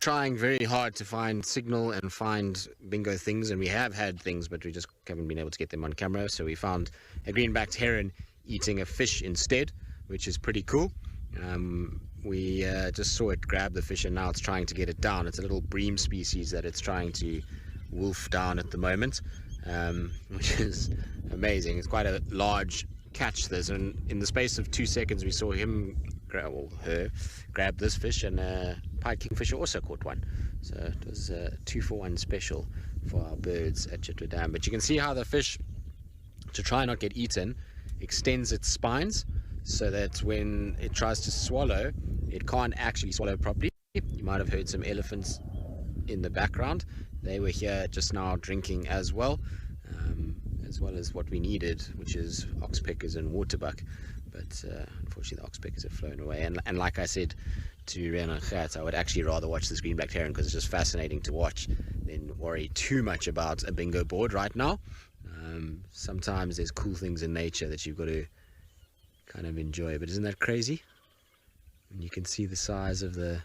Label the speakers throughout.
Speaker 1: trying very hard to find signal and find bingo things, and we have had things, but we just haven't been able to get them on camera. So we found a green-backed heron eating a fish instead, which is pretty cool. We just saw it grab the fish, and now it's trying to get it down. It's a little bream species that it's trying to wolf down at the moment, which is amazing. It's quite a large catch this, and in the space of 2 seconds we saw him her grab this fish, and pied kingfisher also caught one. So it was a 2-for-1 special for our birds at Czapla Dam. But you can see how the fish, to try not get eaten, extends its spines so that when it tries to swallow, it can't actually swallow properly. You might have heard some elephants in the background. They were here just now drinking as well as what we needed, which is oxpeckers and waterbuck. But unfortunately the oxpeckers have flown away. And like I said to Ren and Gert, I would actually rather watch this green-backed heron because it's just fascinating to watch than worry too much about a bingo board right now. Sometimes there's cool things in nature that you've got to kind of enjoy. But isn't that crazy? And you can see the size of that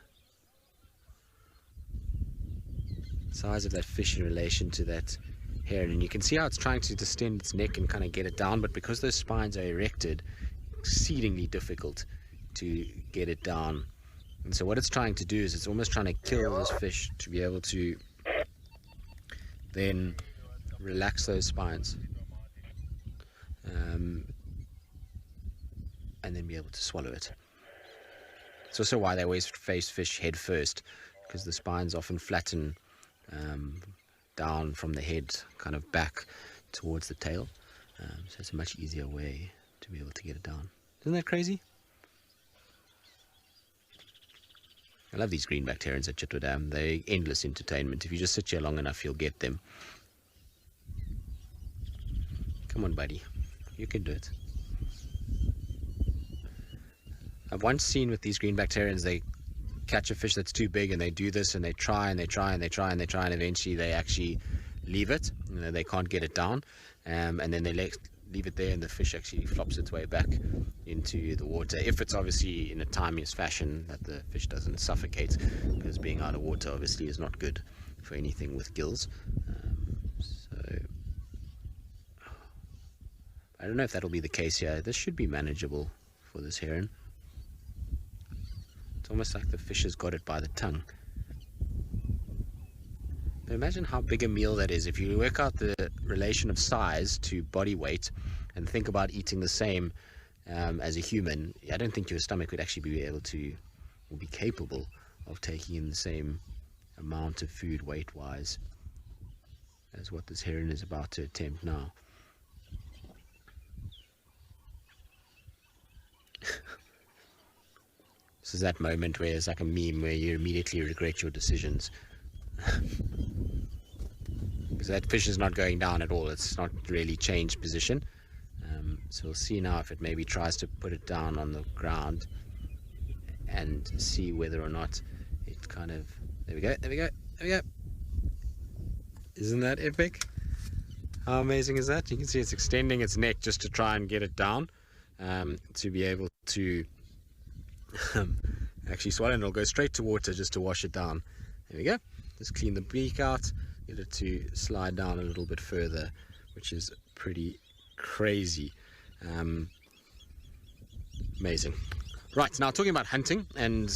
Speaker 1: fish in relation to that heron, and you can see how it's trying to distend its neck and kind of get it down, but because those spines are erected, exceedingly difficult to get it down. And so what it's trying to do is it's almost trying to kill this fish to be able to then relax those spines, and then be able to swallow it. It's also why they always face fish head first, because the spines often flatten down from the head kind of back towards the tail, so it's a much easier way to be able to get it down. Isn't that crazy? I love these green-backed herons at Czapla Dam. They're endless entertainment. If you just sit here long enough, you'll get them. Come on, buddy, you can do it. I've once seen with these green-backed herons, they catch a fish that's too big, and they do this, and they try and they try and they try and they try, and eventually they actually leave it. You know, they can't get it down, and then they leave it there, and the fish actually flops its way back into the water, if it's obviously in a timeous fashion that the fish doesn't suffocate, because being out of water obviously is not good for anything with gills. So I don't know if that'll be the case here. This should be manageable for this heron. It's almost like the fish has got it by the tongue. But imagine how big a meal that is. If you work out the relation of size to body weight and think about eating the same as a human, I don't think your stomach would actually be able to, or be capable of taking in the same amount of food weight-wise as what this heron is about to attempt now. This is that moment where it's like a meme where you immediately regret your decisions. Because that fish is not going down at all. It's not really changed position. So we'll see now if it maybe tries to put it down on the ground and see whether or not it kind of... There we go, there we go, there we go. Isn't that epic? How amazing is that? You can see it's extending its neck just to try and get it down, to be able to actually swallow, and it'll go straight to water just to wash it down. There we go. Just clean the beak out, get it to slide down a little bit further, which is pretty crazy. Amazing. Right, now talking about hunting and